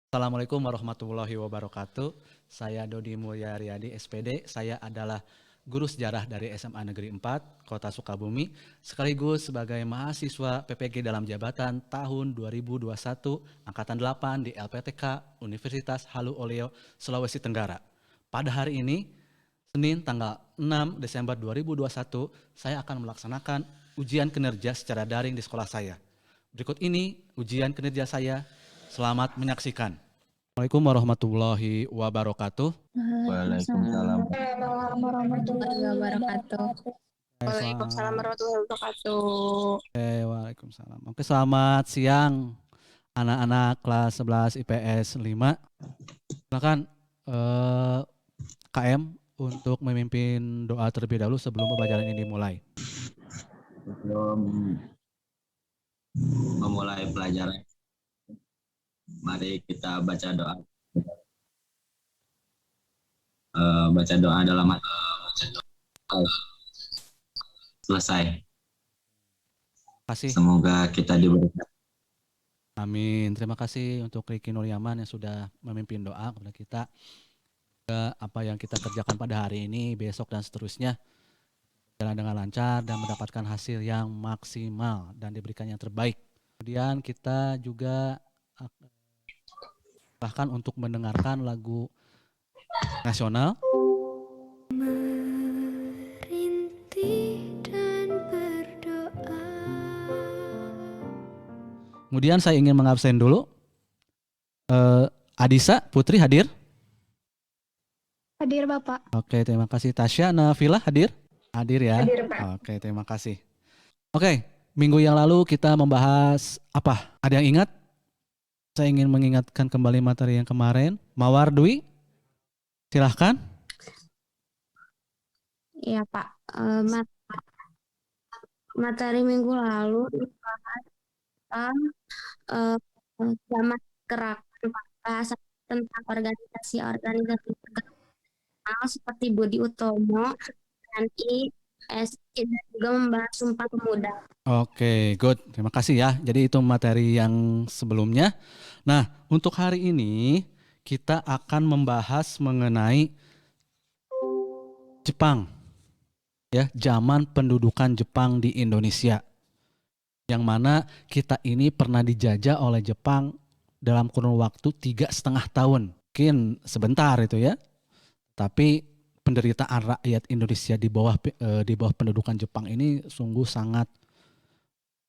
Assalamualaikum warahmatullahi wabarakatuh. Saya Dodi Mulyariadi, SPD. Saya adalah guru sejarah dari SMA Negeri 4, Kota Sukabumi, sekaligus sebagai mahasiswa PPG dalam jabatan tahun 2021, Angkatan 8 di LPTK Universitas Halu Oleo, Sulawesi Tenggara. Pada hari ini, Senin tanggal 6 Desember 2021, saya akan melaksanakan ujian kinerja secara daring di sekolah saya. Berikut ini ujian kinerja saya. Selamat menyaksikan. Assalamualaikum warahmatullahi wabarakatuh. Waalaikumsalam. Warahmatullahi wabarakatuh. Waalaikumsalam warahmatullahi wabarakatuh. Waalaikumsalam. Oke, selamat siang anak-anak kelas 11 IPS 5. Silakan KM untuk memimpin doa terlebih dahulu sebelum pembelajaran ini dimulai. Sebelum memulai pelajaran, mari kita baca doa. Baca doa dalam selesai. Kasih. Semoga kita diberikan. Amin. Terima kasih untuk Riki Nuryaman yang sudah memimpin doa kepada kita. Apa yang kita kerjakan pada hari ini, besok dan seterusnya berjalan dengan lancar dan mendapatkan hasil yang maksimal dan diberikan yang terbaik. Kemudian kita juga bahkan untuk mendengarkan lagu nasional. Merintih dan berdoa. Kemudian saya ingin mengabsen dulu. Adisa Putri hadir? Hadir Bapak. Oke, terima kasih. Tasya Nafila hadir? Hadir ya? Hadir Pak. Oke, terima kasih. Oke, minggu yang lalu kita membahas apa? Ada yang ingat? Saya ingin mengingatkan kembali materi yang kemarin. Mawar Dwi, silahkan. Iya Pak. Materi minggu lalu dibahas tentang zaman gerakan bahasa tentang organisasi-organisasi nasional seperti Budi Utomo, TNI, SI, dan juga membahas Sumpah Pemuda. Oke, good. Terima kasih ya. Jadi itu materi yang sebelumnya. Nah, untuk hari ini kita akan membahas mengenai Jepang. Ya, zaman pendudukan Jepang di Indonesia. Yang mana kita ini pernah dijajah oleh Jepang dalam kurun waktu 3,5 tahun. Mungkin sebentar itu ya. Tapi penderitaan rakyat Indonesia di bawah pendudukan Jepang ini sungguh sangat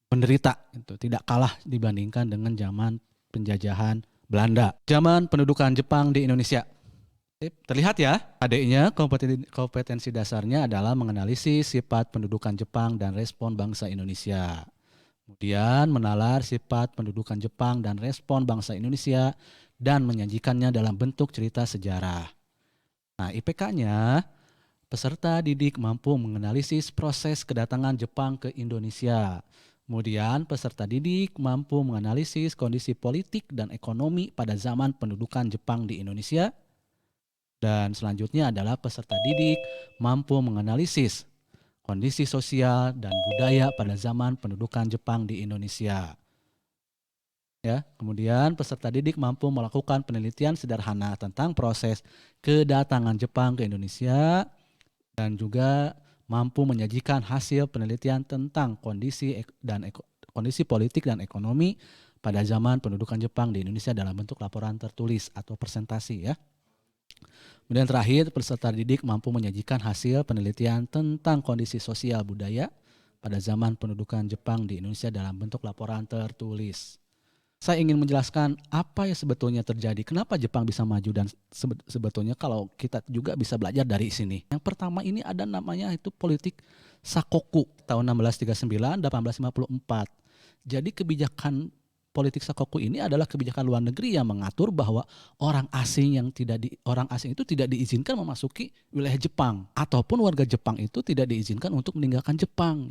menderita, itu tidak kalah dibandingkan dengan zaman penjajahan Belanda. Zaman pendudukan Jepang di Indonesia. Terlihat ya, adanya kompetensi dasarnya adalah menganalisis sifat pendudukan Jepang dan respon bangsa Indonesia. Kemudian menalar sifat pendudukan Jepang dan respon bangsa Indonesia dan menyajikannya dalam bentuk cerita sejarah. Nah, IPK-nya peserta didik mampu menganalisis proses kedatangan Jepang ke Indonesia. Kemudian peserta didik mampu menganalisis kondisi politik dan ekonomi pada zaman pendudukan Jepang di Indonesia. Dan selanjutnya adalah peserta didik mampu menganalisis kondisi sosial dan budaya pada zaman pendudukan Jepang di Indonesia. Ya, kemudian peserta didik mampu melakukan penelitian sederhana tentang proses kedatangan Jepang ke Indonesia dan juga mampu menyajikan hasil penelitian tentang kondisi politik dan ekonomi pada zaman pendudukan Jepang di Indonesia dalam bentuk laporan tertulis atau presentasi ya. Kemudian terakhir, peserta didik mampu menyajikan hasil penelitian tentang kondisi sosial budaya pada zaman pendudukan Jepang di Indonesia dalam bentuk laporan tertulis. Saya ingin menjelaskan apa yang sebetulnya terjadi, kenapa Jepang bisa maju dan sebetulnya kalau kita juga bisa belajar dari sini. Yang pertama ini ada namanya itu politik Sakoku tahun 1639-1854. Jadi kebijakan politik Sakoku ini adalah kebijakan luar negeri yang mengatur bahwa orang asing itu tidak diizinkan memasuki wilayah Jepang ataupun warga Jepang itu tidak diizinkan untuk meninggalkan Jepang.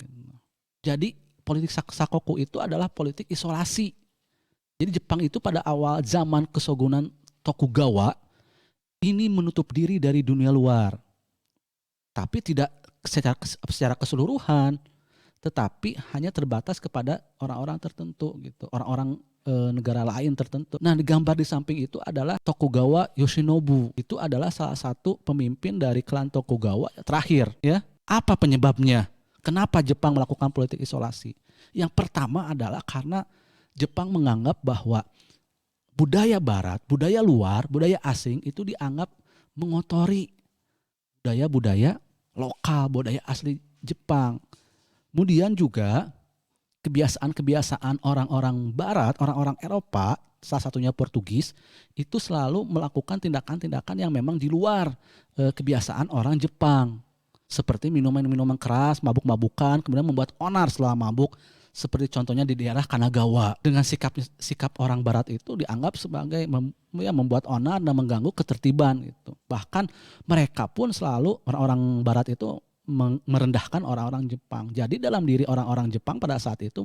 Jadi politik Sakoku itu adalah politik isolasi. Jadi Jepang itu pada awal zaman kesogunan Tokugawa ini menutup diri dari dunia luar. Tapi tidak secara keseluruhan, tetapi hanya terbatas kepada orang-orang tertentu gitu. Orang-orang negara lain tertentu. Nah, digambar di samping itu adalah Tokugawa Yoshinobu. Itu adalah salah satu pemimpin dari klan Tokugawa terakhir, ya. Apa penyebabnya? Kenapa Jepang melakukan politik isolasi? Yang pertama adalah karena Jepang menganggap bahwa budaya barat, budaya luar, budaya asing itu dianggap mengotori budaya-budaya lokal, budaya asli Jepang. Kemudian juga kebiasaan-kebiasaan orang-orang barat, orang-orang Eropa, salah satunya Portugis, itu selalu melakukan tindakan-tindakan yang memang di luar kebiasaan orang Jepang. Seperti minuman-minuman keras, mabuk-mabukan, kemudian membuat onar setelah mabuk. Seperti contohnya di daerah Kanagawa. Dengan sikap orang barat itu dianggap sebagai membuat onar dan mengganggu ketertiban gitu. Bahkan mereka pun selalu, orang-orang barat itu merendahkan orang-orang Jepang. Jadi dalam diri orang-orang Jepang pada saat itu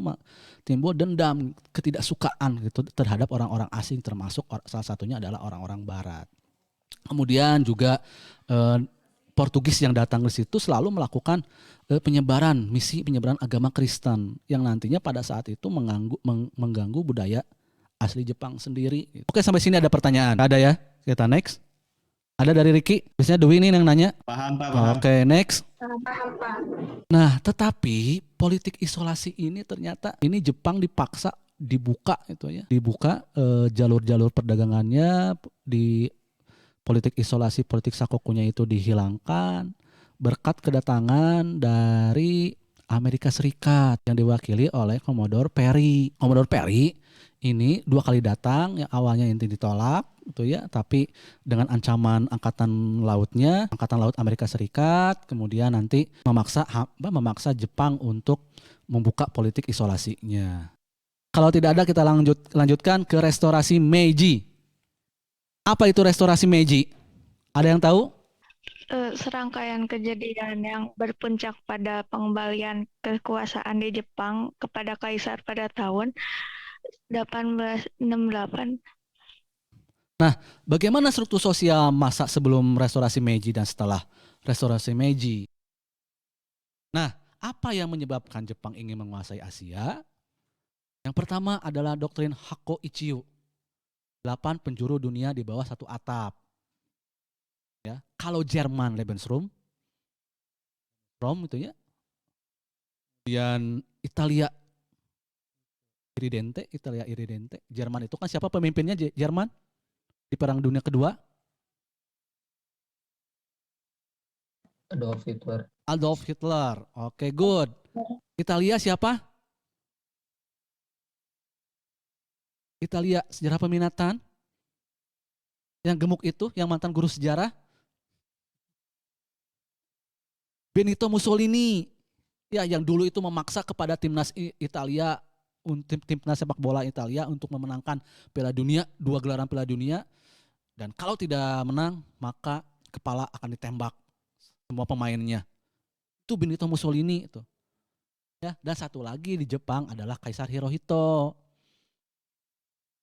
timbul dendam, ketidaksukaan gitu terhadap orang-orang asing, termasuk salah satunya adalah orang-orang barat. Kemudian juga Portugis yang datang ke situ selalu melakukan misi penyebaran agama Kristen yang nantinya pada saat itu mengganggu budaya asli Jepang sendiri. Oke, sampai sini ada pertanyaan? Ada ya? Kita next. Ada dari Ricky? Biasanya Dwi ini yang nanya. Paham, Pak. Paham. Oke, next. Paham, Pak. Nah, tetapi politik isolasi ini ternyata ini Jepang dipaksa dibuka itu ya. Dibuka jalur-jalur perdagangannya, di politik isolasi, politik sakokunya itu dihilangkan berkat kedatangan dari Amerika Serikat yang diwakili oleh Commodore Perry. Commodore Perry ini 2 kali datang, yang awalnya inti ditolak gitu ya, tapi dengan ancaman angkatan laut Amerika Serikat, kemudian nanti memaksa Jepang untuk membuka politik isolasinya. Kalau tidak ada, kita lanjutkan ke restorasi Meiji. Apa itu restorasi Meiji? Ada yang tahu? Serangkaian kejadian yang berpuncak pada pengembalian kekuasaan di Jepang kepada kaisar pada tahun 1868. Nah, bagaimana struktur sosial masa sebelum restorasi Meiji dan setelah restorasi Meiji? Nah, apa yang menyebabkan Jepang ingin menguasai Asia? Yang pertama adalah doktrin Hakko Ichiyo. 8 penjuru dunia di bawah satu atap. Ya, kalau Jerman Lebensraum itu ya. Kemudian Italia Irridente. Jerman itu kan siapa pemimpinnya Jerman di Perang Dunia Kedua? Adolf Hitler. Oke, good. Italia siapa? Italia, sejarah peminatan. Yang gemuk itu, yang mantan guru sejarah. Benito Mussolini. Ya, yang dulu itu memaksa kepada timnas Italia, timnas sepak bola Italia untuk memenangkan Piala Dunia, 2 gelaran Piala Dunia. Dan kalau tidak menang, maka kepala akan ditembak semua pemainnya. Itu Benito Mussolini itu. Ya, dan satu lagi di Jepang adalah Kaisar Hirohito.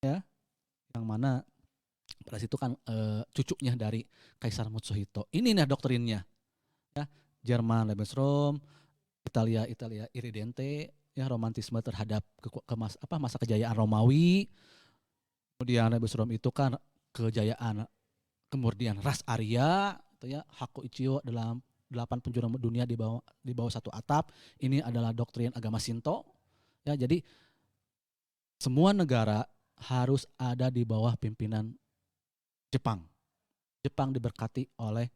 Ya, yang mana pada situ kan cucunya dari Kaisar Matsuhito. Ini nih doktrinnya. Ya, Jerman Lebensraum, Italia Irridente, ya, romantisme terhadap masa kejayaan Romawi. Kemudian Lebensraum itu kan kejayaan kemudian ras Arya, itu ya, Hakko Ichiyo dalam 8 penjuru dunia di bawah satu atap. Ini adalah doktrin agama Shinto. Ya, jadi semua negara harus ada di bawah pimpinan Jepang. Jepang diberkati oleh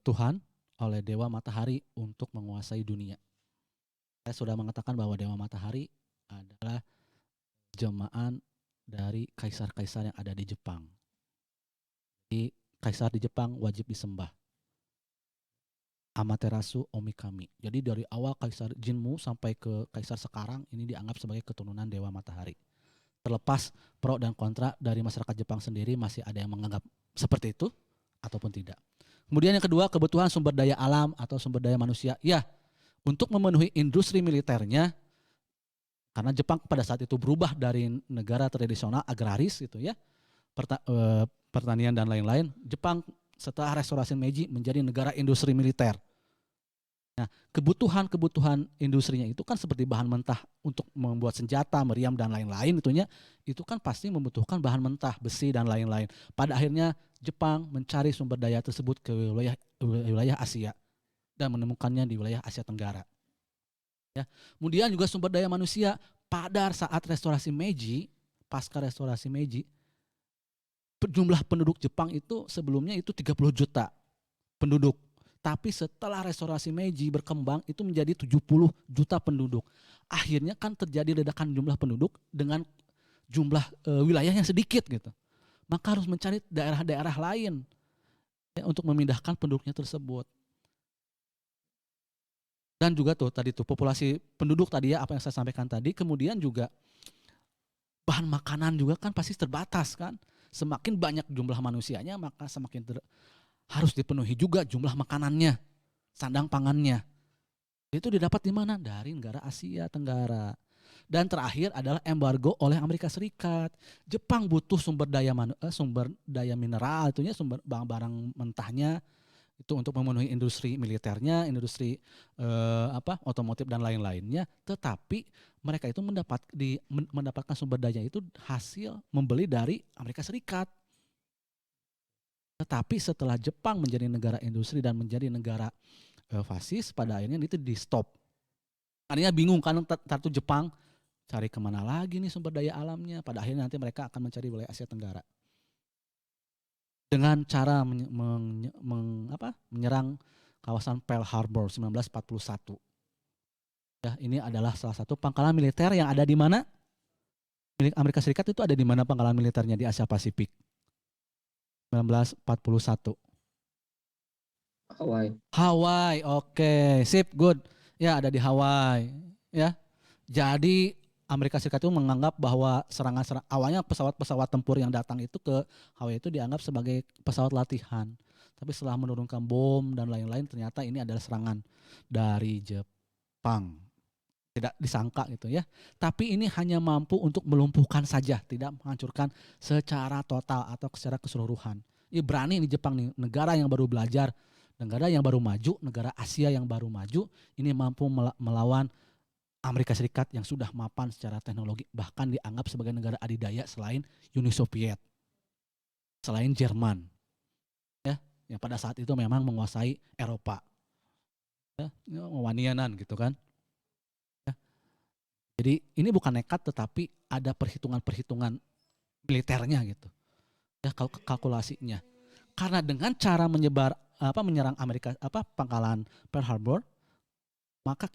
Tuhan, oleh Dewa Matahari untuk menguasai dunia. Saya sudah mengatakan bahwa Dewa Matahari adalah jelmaan dari kaisar-kaisar yang ada di Jepang. Jadi kaisar di Jepang wajib disembah. Amaterasu Omikami. Jadi dari awal Kaisar Jinmu sampai ke kaisar sekarang ini dianggap sebagai keturunan Dewa Matahari. Terlepas pro dan kontra dari masyarakat Jepang sendiri, masih ada yang menganggap seperti itu ataupun tidak. Kemudian yang kedua, kebutuhan sumber daya alam atau sumber daya manusia. Ya, untuk memenuhi industri militernya, karena Jepang pada saat itu berubah dari negara tradisional agraris gitu ya, pertanian dan lain-lain. Jepang setelah restorasi Meiji menjadi negara industri militer. Kebutuhan industrinya itu kan seperti bahan mentah untuk membuat senjata, meriam dan lain-lain itu kan pasti membutuhkan bahan mentah, besi dan lain-lain. Pada akhirnya Jepang mencari sumber daya tersebut ke wilayah Asia dan menemukannya di wilayah Asia Tenggara. Ya. Kemudian juga sumber daya manusia pada saat restorasi Meiji, pasca restorasi Meiji, jumlah penduduk Jepang itu sebelumnya itu 30 juta penduduk. Tapi setelah restorasi Meiji berkembang itu menjadi 70 juta penduduk. Akhirnya kan terjadi ledakan jumlah penduduk dengan jumlah wilayahnya sedikit gitu. Maka harus mencari daerah-daerah lain ya, untuk memindahkan penduduknya tersebut. Dan juga tadi populasi penduduk tadi ya apa yang saya sampaikan tadi. Kemudian juga bahan makanan juga kan pasti terbatas kan. Semakin banyak jumlah manusianya maka semakin harus dipenuhi juga jumlah makanannya, sandang pangannya. Itu didapat di mana? Dari negara Asia Tenggara. Dan terakhir adalah embargo oleh Amerika Serikat. Jepang butuh sumber daya mineral, itunya sumber barang mentahnya itu untuk memenuhi industri militernya, industri otomotif dan lain-lainnya. Tetapi mereka itu mendapatkan sumber daya itu hasil membeli dari Amerika Serikat. Tetapi setelah Jepang menjadi negara industri dan menjadi negara fasis, pada akhirnya itu di stop. Artinya bingung kan tentu Jepang cari kemana lagi nih sumber daya alamnya. Pada akhirnya nanti mereka akan mencari wilayah Asia Tenggara dengan cara menyerang kawasan Pearl Harbor 1941. Ya, ini adalah salah satu pangkalan militer yang ada di mana? Milik Amerika Serikat itu ada di mana pangkalan militernya di Asia Pasifik? 1941. Hawaii, oke, sip, good. Ya ada di Hawaii, ya. Jadi Amerika Serikat itu menganggap bahwa serangan awalnya pesawat-pesawat tempur yang datang itu ke Hawaii itu dianggap sebagai pesawat latihan. Tapi setelah menurunkan bom dan lain-lain ternyata ini adalah serangan dari Jepang. Tidak disangka gitu ya. Tapi ini hanya mampu untuk melumpuhkan saja, tidak menghancurkan secara total atau secara keseluruhan. Ini berani nih Jepang nih, negara yang baru belajar, negara yang baru maju, negara Asia yang baru maju, ini mampu melawan Amerika Serikat yang sudah mapan secara teknologi, bahkan dianggap sebagai negara adidaya selain Uni Soviet, selain Jerman, ya, yang pada saat itu memang menguasai Eropa, ya, wanianan gitu kan. Jadi ini bukan nekat tetapi ada perhitungan-perhitungan militernya gitu. Ya kalkulasinya. Karena dengan cara menyerang Amerika pangkalan Pearl Harbor, maka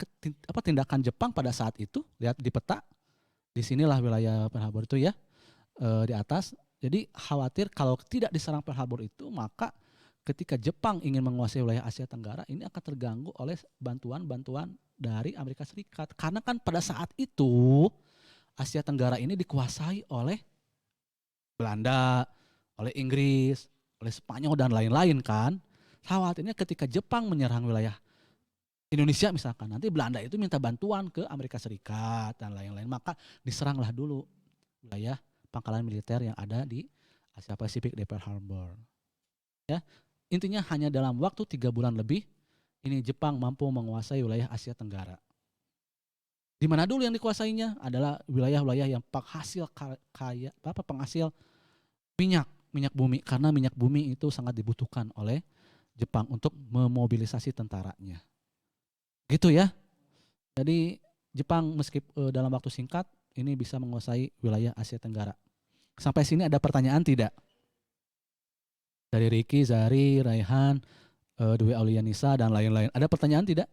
tindakan Jepang pada saat itu lihat di peta, di sinilah wilayah Pearl Harbor itu ya, di atas. Jadi khawatir kalau tidak diserang Pearl Harbor itu, maka ketika Jepang ingin menguasai wilayah Asia Tenggara ini akan terganggu oleh bantuan-bantuan dari Amerika Serikat. Karena kan pada saat itu Asia Tenggara ini dikuasai oleh Belanda, oleh Inggris, oleh Spanyol dan lain-lain kan. Khawatirnya ketika Jepang menyerang wilayah Indonesia misalkan, nanti Belanda itu minta bantuan ke Amerika Serikat dan lain-lain. Maka diseranglah dulu wilayah pangkalan militer yang ada di Asia Pasifik di Pearl Harbor. Ya, intinya hanya dalam waktu 3 bulan lebih ini Jepang mampu menguasai wilayah Asia Tenggara. Di mana dulu yang dikuasainya adalah wilayah-wilayah yang penghasil minyak bumi, karena minyak bumi itu sangat dibutuhkan oleh Jepang untuk memobilisasi tentaranya. Gitu ya. Jadi Jepang meskipun dalam waktu singkat ini bisa menguasai wilayah Asia Tenggara. Sampai sini ada pertanyaan tidak? Dari Ricky, Zari, Raihan, Dwi Aulianisa dan lain-lain. Ada pertanyaan tidak?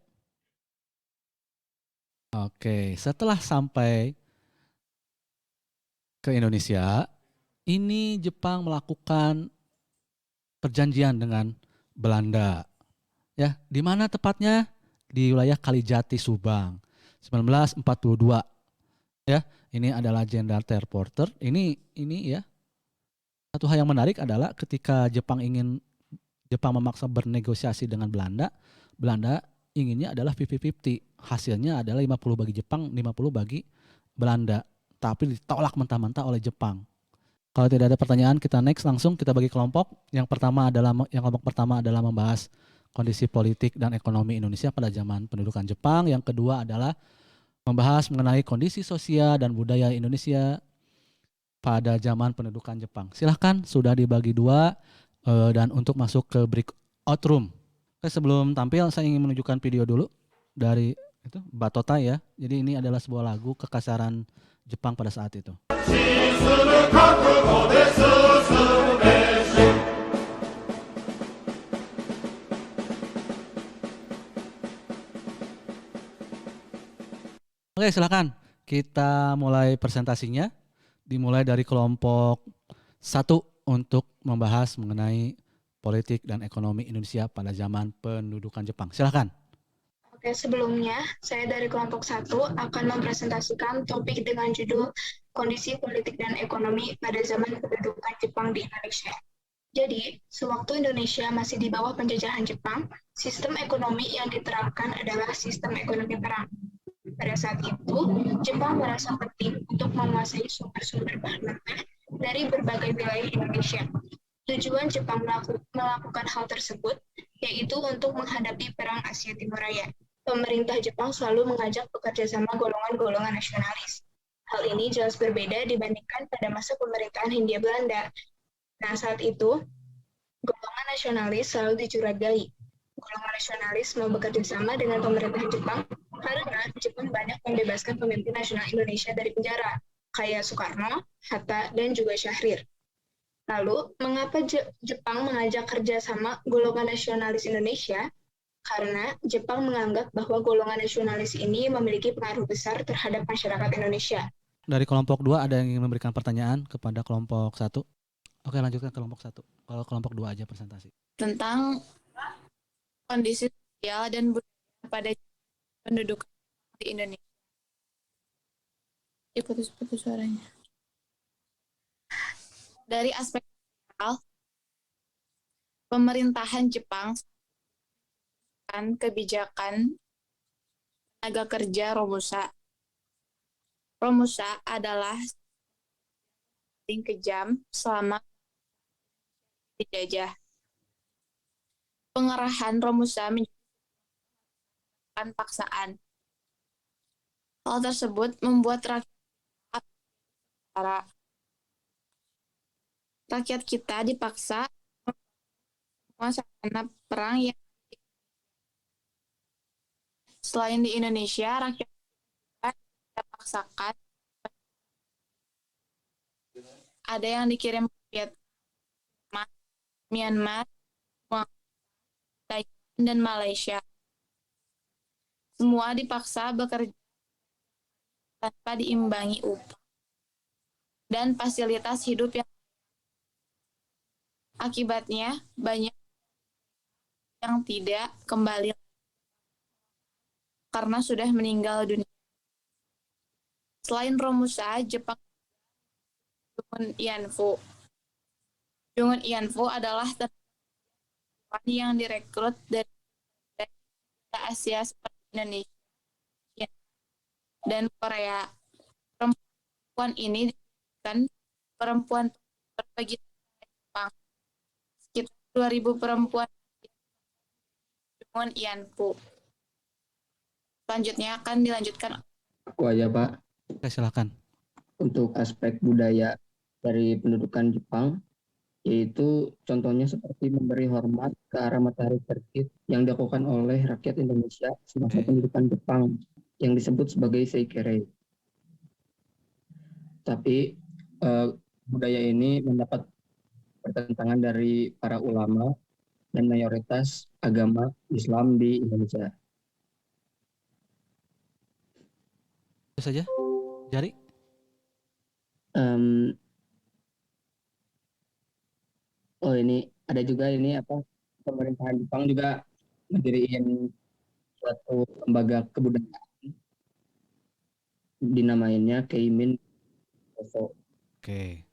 Oke, setelah sampai ke Indonesia, ini Jepang melakukan perjanjian dengan Belanda. Ya, di mana tepatnya? Di wilayah Kalijati, Subang, 1942. Ya, ini adalah Jenderal Terporter. Ini ya. Satu hal yang menarik adalah ketika Jepang memaksa bernegosiasi dengan Belanda, Belanda inginnya adalah 50-50. Hasilnya adalah 50 bagi Jepang, 50 bagi Belanda. Tapi ditolak mentah-mentah oleh Jepang. Kalau tidak ada pertanyaan, kita next langsung kita bagi kelompok. Kelompok pertama adalah membahas kondisi politik dan ekonomi Indonesia pada zaman pendudukan Jepang. Yang kedua adalah membahas mengenai kondisi sosial dan budaya Indonesia pada zaman pendudukan Jepang. Silahkan, sudah dibagi dua dan untuk masuk ke breakout room. Oke, sebelum tampil saya ingin menunjukkan video dulu dari itu Batota ya. Jadi ini adalah sebuah lagu kekasaran Jepang pada saat itu. Oke, silakan. Kita mulai presentasinya. Dimulai dari kelompok 1 untuk membahas mengenai politik dan ekonomi Indonesia pada zaman pendudukan Jepang. Silakan. Oke, sebelumnya saya dari kelompok 1 akan mempresentasikan topik dengan judul Kondisi Politik dan Ekonomi pada Zaman Pendudukan Jepang di Indonesia. Jadi, sewaktu Indonesia masih di bawah penjajahan Jepang, sistem ekonomi yang diterapkan adalah sistem ekonomi perang. Pada saat itu, Jepang merasa penting untuk menguasai sumber-sumber bahan mentah dari berbagai wilayah Indonesia. Tujuan Jepang melakukan hal tersebut yaitu untuk menghadapi Perang Asia Timur Raya. Pemerintah Jepang selalu mengajak bekerja sama golongan-golongan nasionalis. Hal ini jelas berbeda dibandingkan pada masa pemerintahan Hindia Belanda. Nah, saat itu, golongan nasionalis selalu dicurigai. Golongan nasionalis mau bekerja sama dengan pemerintahan Jepang karena Jepang banyak membebaskan pemimpin nasional Indonesia dari penjara, kayak Soekarno, Hatta, dan juga Syahrir. Lalu, mengapa Jepang mengajak kerjasama golongan nasionalis Indonesia? Karena Jepang menganggap bahwa golongan nasionalis ini memiliki pengaruh besar terhadap masyarakat Indonesia. Dari kelompok 2 ada yang ingin memberikan pertanyaan kepada kelompok 1? Oke, lanjutkan kelompok 1. Kalau kelompok 2 aja presentasi. Tentang kondisi sosial dan budaya pada penduduk di Indonesia. Putus-putus suaranya. Dari aspek sosial, pemerintahan Jepang kebijakan tenaga kerja Romusa. Romusa adalah paling kejam selama dijajah. Pengerahan Romusa menjadi paksaan. Hal tersebut membuat rakyat kita dipaksa sarana perang yang selain di Indonesia, rakyat kita paksakan ada yang dikirim ke Vietnam, Myanmar, Thailand, dan Malaysia. Semua dipaksa bekerja tanpa diimbangi upah dan fasilitas hidup yang akibatnya banyak yang tidak kembali karena sudah meninggal dunia. Selain Romusa, Jepang Jungun Ianfu. Jungun Ianfu adalah tenaga yang direkrut dari Asia seperti Indonesia dan Korea. Perempuan ini kan perempuan berbagi Jepang. Sekitar 2.000 perempuan Jungun Ianfu. Selanjutnya akan dilanjutkan. Aku aja, Pak. Oke, silakan. Untuk aspek budaya dari pendudukan Jepang, yaitu contohnya seperti memberi hormat ke arah matahari terbit yang dilakukan oleh rakyat Indonesia semasa pendudukan Jepang yang disebut sebagai seikere. Tapi budaya ini mendapat pertentangan dari para ulama dan mayoritas agama Islam di Indonesia. Itu saja. Jari. Oh, ini ada juga ini pemerintahan Jepang juga mendirikan suatu lembaga kebudayaan dinamainnya Keimin Koso. Oke.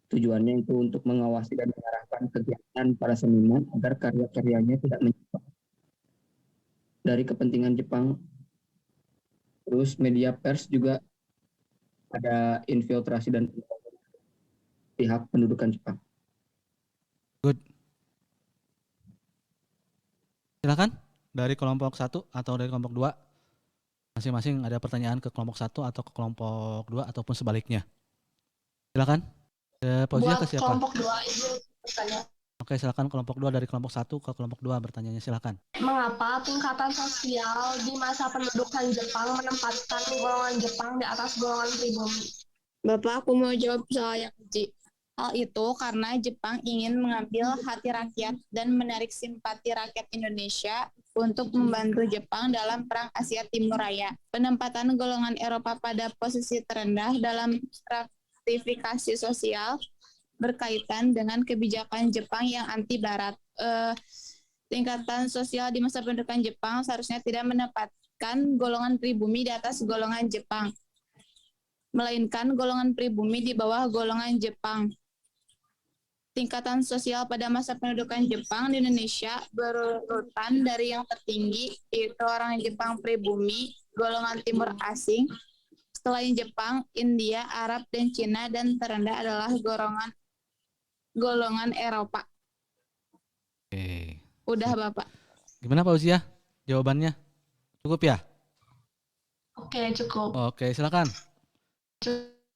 Tujuannya itu untuk mengawasi dan mengarahkan kegiatan para seniman agar karya-karyanya tidak menyimpang dari kepentingan Jepang. Terus media pers juga ada infiltrasi dan pihak pendudukan Jepang. Good. Silakan dari kelompok 1 atau dari kelompok 2. Masing-masing ada pertanyaan ke kelompok 1 atau ke kelompok 2 ataupun sebaliknya. Silakan. Posisinya ke Buat siapa? kelompok 2 itu bertanya. Oke, silakan kelompok 2 dari kelompok 1 ke kelompok 2 bertanyanya, silakan. Mengapa tingkatan sosial di masa pendudukan Jepang menempatkan golongan Jepang di atas golongan pribumi? Bapak, aku mau jawab soal yang kecil. Hal itu karena Jepang ingin mengambil hati rakyat dan menarik simpati rakyat Indonesia untuk membantu Jepang dalam Perang Asia Timur Raya. Penempatan golongan Eropa pada posisi terendah dalam stratifikasi sosial berkaitan dengan kebijakan Jepang yang anti Barat. Tingkatan sosial di masa pendudukan Jepang seharusnya tidak menempatkan golongan pribumi di atas golongan Jepang, melainkan golongan pribumi di bawah golongan Jepang. Tingkatan sosial pada masa pendudukan Jepang di Indonesia berurutan dari yang tertinggi, yaitu orang Jepang pribumi, golongan timur asing, selain Jepang, India, Arab, dan Cina, dan terendah adalah golongan Eropa. Oke. Udah, Bapak. Gimana Pak Uziah? Jawabannya? Cukup ya? Oke, cukup. Oke, silakan.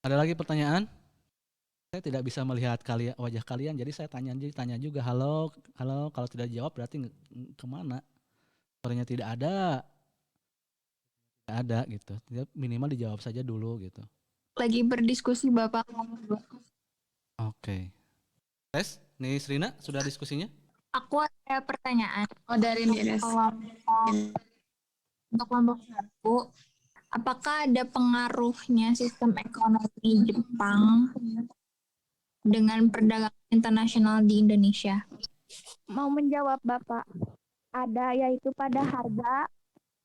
Ada lagi pertanyaan? Saya tidak bisa melihat wajah kalian, jadi saya tanya juga. Halo. Kalau tidak jawab berarti kemana? Suaranya tidak ada gitu. Minimal dijawab saja dulu gitu. Lagi berdiskusi Bapak. Oke. Tes, nih Srina sudah diskusinya? Aku ada pertanyaan. Oh, dari Nires. Untuk kelompok 1, apakah ada pengaruhnya sistem ekonomi Jepang dengan perdagangan internasional di Indonesia? Mau menjawab Bapak. Ada, yaitu pada harga,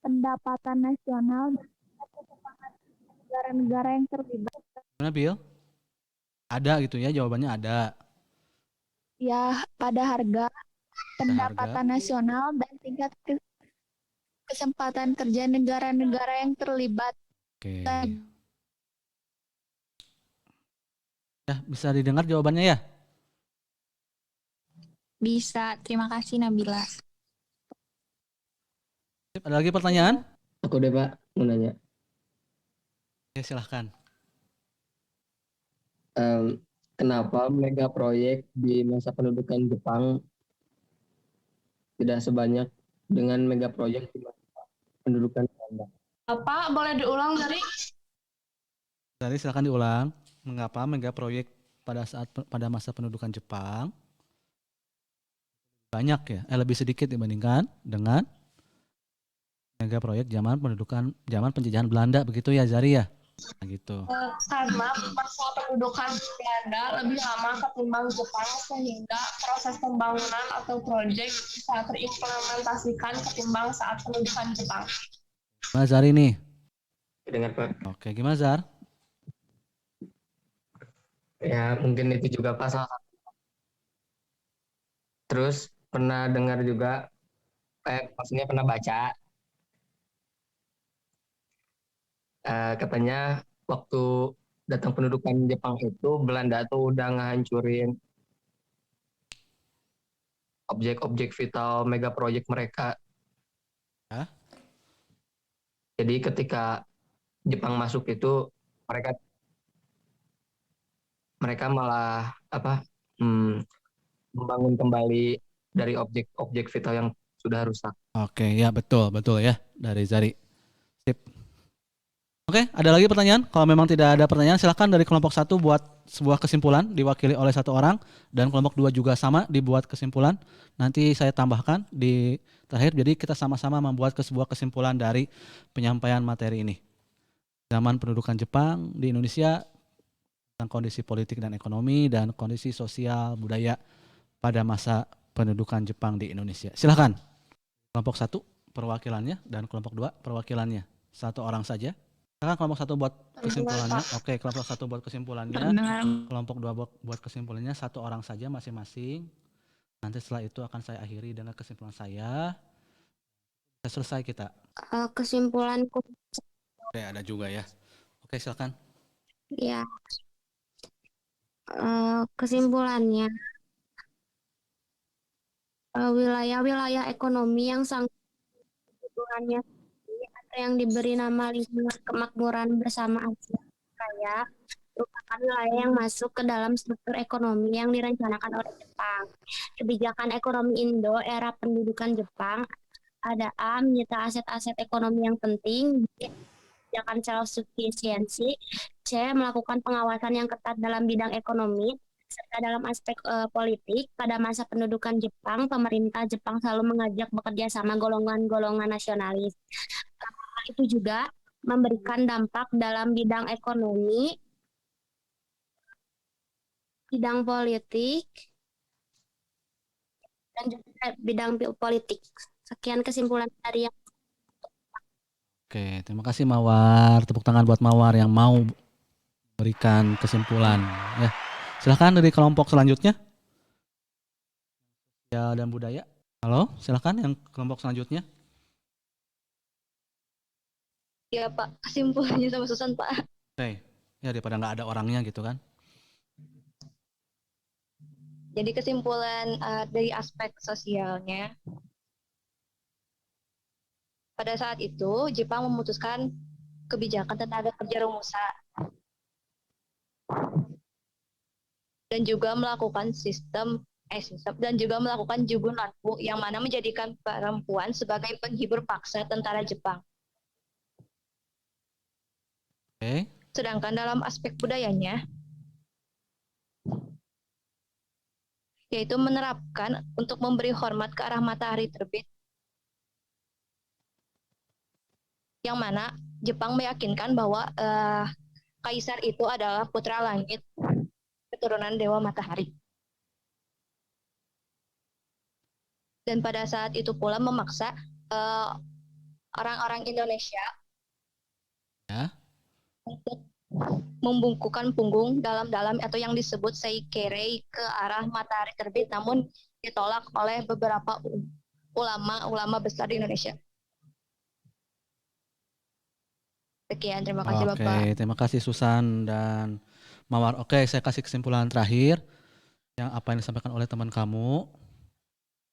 pendapatan nasional, dan negara-negara yang terlibat. Gimana Bill? Ada gitu ya, jawabannya ada. Ya, pada harga, pendapatan nasional, dan tingkat kesempatan kerja negara-negara yang terlibat. Oke. Ya, bisa didengar jawabannya ya? Bisa, terima kasih Nabila. Ada lagi pertanyaan? Aku deh Pak, mau nanya. Ya, silahkan. Kenapa mega proyek di masa pendudukan Jepang tidak sebanyak dengan mega proyek di masa pendudukan Belanda? Bapak, boleh diulang dari? Tadi silahkan diulang. Mengapa mega proyek pada masa pendudukan Jepang banyak ya? Lebih sedikit dibandingkan dengan mega proyek zaman penjajahan Belanda, begitu ya Zari ya? Nah, gitu. Karena masa pendudukan Belanda lebih lama ketimbang Jepang, sehingga proses pembangunan atau proyek bisa terimplementasikan ketimbang saat pendudukan Jepang. Gimana Zari nih? Dengar Pak. Oke, gimana Zar? Ya mungkin itu juga Pak salah satu. Terus pernah dengar juga, maksudnya pernah baca, katanya waktu datang pendudukan Jepang itu Belanda tuh udah ngehancurin objek-objek vital mega proyek mereka. Hah? Jadi ketika Jepang masuk itu mereka malah membangun kembali dari objek-objek vital yang sudah rusak. Oke, ya betul ya dari Zari. Sip. Oke, ada lagi pertanyaan? Kalau memang tidak ada pertanyaan, silakan dari kelompok 1 buat sebuah kesimpulan diwakili oleh 1 orang, dan kelompok 2 juga sama dibuat kesimpulan. Nanti saya tambahkan di terakhir, jadi kita sama-sama membuat sebuah kesimpulan dari penyampaian materi ini. Zaman pendudukan Jepang di Indonesia, tentang kondisi politik dan ekonomi, dan kondisi sosial budaya pada masa pendudukan Jepang di Indonesia. Silakan. Kelompok 1 perwakilannya dan kelompok 2 perwakilannya. 1 orang saja. Silakan kelompok 1 buat kesimpulannya. Oke, kelompok 1 buat kesimpulannya. Kelompok 2 buat kesimpulannya, 1 orang saja masing-masing. Nanti setelah itu akan saya akhiri dengan kesimpulan saya. Selesai kita. Kesimpulanku Oke, ada juga ya. Oke, silakan. ya, kesimpulannya wilayah-wilayah ekonomi yang sangat kebutuhannya tinggi atau yang diberi nama lingkungan kemakmuran bersama Asia Raya merupakan wilayah yang masuk ke dalam struktur ekonomi yang direncanakan oleh Jepang. Kebijakan ekonomi Indo era pendudukan Jepang ada A. Menyita aset-aset ekonomi yang penting, B. Kebijakan self-sufficiency, C. Melakukan pengawasan yang ketat dalam bidang ekonomi, serta dalam aspek politik. Pada masa pendudukan Jepang, pemerintah Jepang selalu mengajak bekerja sama golongan-golongan nasionalis. Karena itu juga memberikan dampak dalam bidang ekonomi, bidang politik, dan juga bidang politik. Sekian kesimpulan dari yang. Oke, terima kasih Mawar. Tepuk tangan buat Mawar yang mau berikan kesimpulan. Ya, silahkan dari kelompok selanjutnya. Ya dan budaya. Halo, silahkan yang kelompok selanjutnya. Ya Pak, kesimpulannya sama Susan Pak. Oke, ya daripada nggak ada orangnya gitu kan. Jadi kesimpulan dari aspek sosialnya, pada saat itu Jepang memutuskan kebijakan tenaga kerja rumusan dan juga melakukan sistem Jugun Ranpu yang mana menjadikan perempuan sebagai penghibur paksa tentara Jepang. Oke. Sedangkan dalam aspek budayanya, yaitu menerapkan untuk memberi hormat ke arah matahari terbit, yang mana Jepang meyakinkan bahwa kaisar itu adalah putra langit, keturunan dewa matahari. Dan pada saat itu pula memaksa orang-orang Indonesia untuk membungkukkan punggung dalam-dalam atau yang disebut seikirei ke arah matahari terbit, namun ditolak oleh beberapa ulama besar di Indonesia. Sekian, terima kasih Bapak. Oke, terima kasih Susan dan Mawar. Oke, saya kasih kesimpulan terakhir yang apa yang disampaikan oleh teman kamu.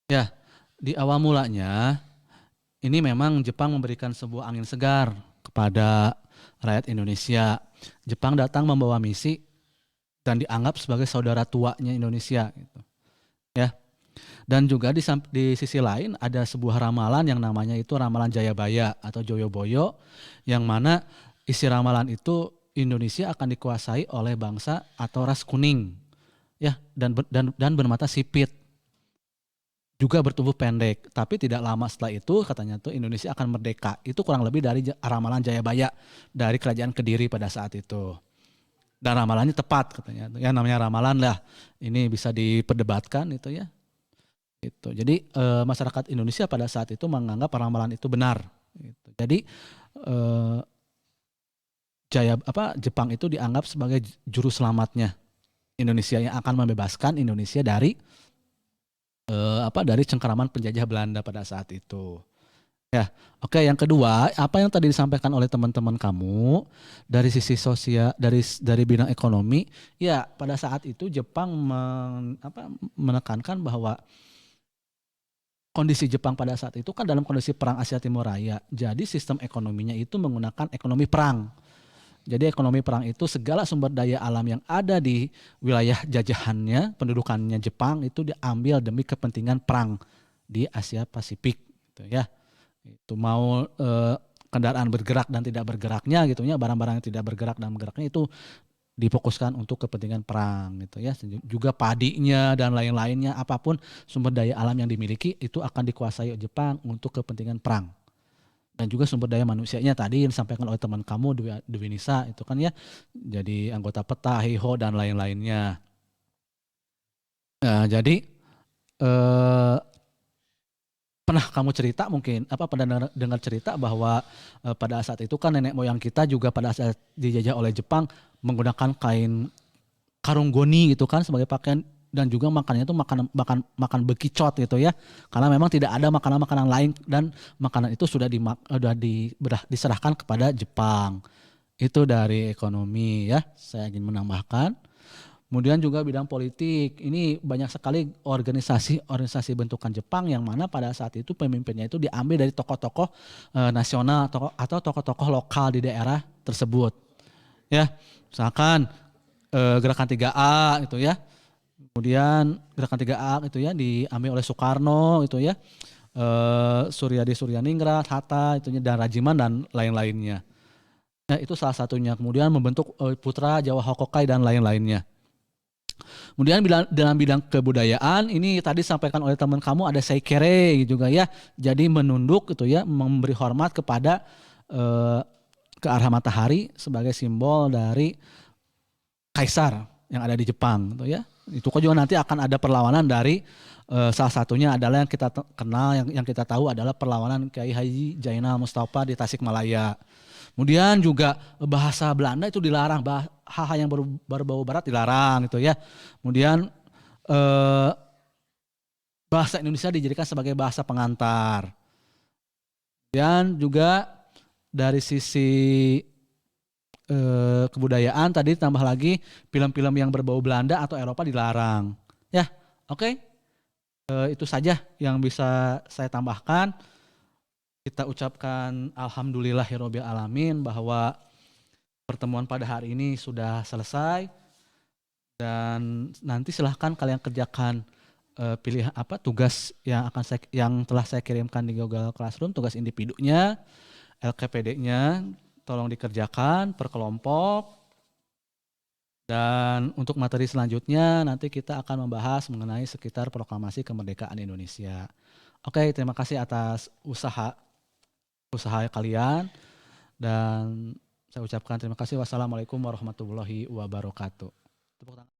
Ya, di awal mulanya ini memang Jepang memberikan sebuah angin segar kepada rakyat Indonesia. Jepang datang membawa misi dan dianggap sebagai saudara tuanya Indonesia gitu. Ya. Dan juga di sisi lain ada sebuah ramalan yang namanya itu ramalan Jayabaya atau Joyoboyo, yang mana isi ramalan itu Indonesia akan dikuasai oleh bangsa atau ras kuning, ya, dan bermata sipit, juga bertubuh pendek. Tapi tidak lama setelah itu katanya tuh Indonesia akan merdeka. Itu kurang lebih dari ramalan Jayabaya dari kerajaan Kediri pada saat itu. Dan ramalannya tepat katanya. Ya namanya ramalan lah. Ini bisa diperdebatkan itu ya. Itu. Jadi masyarakat Indonesia pada saat itu menganggap ramalan itu benar. Gitu. Jadi Jepang itu dianggap sebagai juru selamatnya Indonesia yang akan membebaskan Indonesia dari dari cengkeraman penjajah Belanda pada saat itu. Ya, oke. Yang kedua, apa yang tadi disampaikan oleh teman-teman kamu dari sisi sosial, dari bidang ekonomi, ya pada saat itu Jepang menekankan bahwa kondisi Jepang pada saat itu kan dalam kondisi perang Asia Timur Raya. Jadi sistem ekonominya itu menggunakan ekonomi perang. Jadi ekonomi perang itu segala sumber daya alam yang ada di wilayah jajahannya, pendudukannya Jepang itu diambil demi kepentingan perang di Asia Pasifik gitu ya. Itu mau kendaraan bergerak dan tidak bergeraknya gitu ya, barang-barang yang tidak bergerak dan bergeraknya itu difokuskan untuk kepentingan perang gitu ya. Juga padinya dan lain-lainnya, apapun sumber daya alam yang dimiliki itu akan dikuasai Jepang untuk kepentingan perang. Dan juga sumber daya manusianya tadi yang disampaikan oleh teman kamu Dewi Nisa itu kan ya, jadi anggota PETA, HIHO dan lain-lainnya. Nah, jadi pernah kamu cerita mungkin pernah dengar cerita bahwa pada saat itu kan nenek moyang kita juga pada saat dijajah oleh Jepang menggunakan kain karung goni gitu kan sebagai pakaian, dan juga makanannya itu makan bekicot gitu ya, karena memang tidak ada makanan-makanan lain dan makanan itu sudah diserahkan kepada Jepang. Itu dari ekonomi ya. Saya ingin menambahkan Kemudian juga bidang politik. Ini banyak sekali organisasi bentukan Jepang yang mana pada saat itu pemimpinnya itu diambil dari tokoh-tokoh nasional atau tokoh-tokoh lokal di daerah tersebut. Ya, misalkan gerakan 3A itu ya. Kemudian gerakan 3A itu ya diambil oleh Soekarno itu ya. Suryadi Suryaningrat, Hatta itu dan Rajiman dan lain-lainnya. Ya, itu salah satunya. Kemudian membentuk Putra Jawa Hokokai dan lain-lainnya. Kemudian dalam bidang kebudayaan ini tadi sampaikan oleh teman kamu ada seikere juga ya. Jadi menunduk gitu ya, memberi hormat kepada ke arah matahari sebagai simbol dari kaisar yang ada di Jepang gitu ya. Itu kok juga nanti akan ada perlawanan dari salah satunya adalah yang kita kenal yang kita tahu adalah perlawanan Kiai Haji Zainal Mustafa di Tasikmalaya. Kemudian juga bahasa Belanda itu dilarang, hal-hal yang berbau barat dilarang gitu ya. Kemudian bahasa Indonesia dijadikan sebagai bahasa pengantar. Dan juga dari sisi kebudayaan tadi tambah lagi film-film yang berbau Belanda atau Eropa dilarang. Ya, oke. Itu saja yang bisa saya tambahkan. Kita ucapkan alhamdulillahirabbil alamin bahwa pertemuan pada hari ini sudah selesai dan nanti silahkan kalian kerjakan pilih tugas yang telah saya kirimkan di Google Classroom, tugas individunya, LKPD-nya tolong dikerjakan per kelompok. Dan untuk materi selanjutnya nanti kita akan membahas mengenai sekitar proklamasi kemerdekaan Indonesia. Oke, terima kasih atas usaha kalian dan saya ucapkan terima kasih. Wassalamualaikum warahmatullahi wabarakatuh. Tepuk tangan.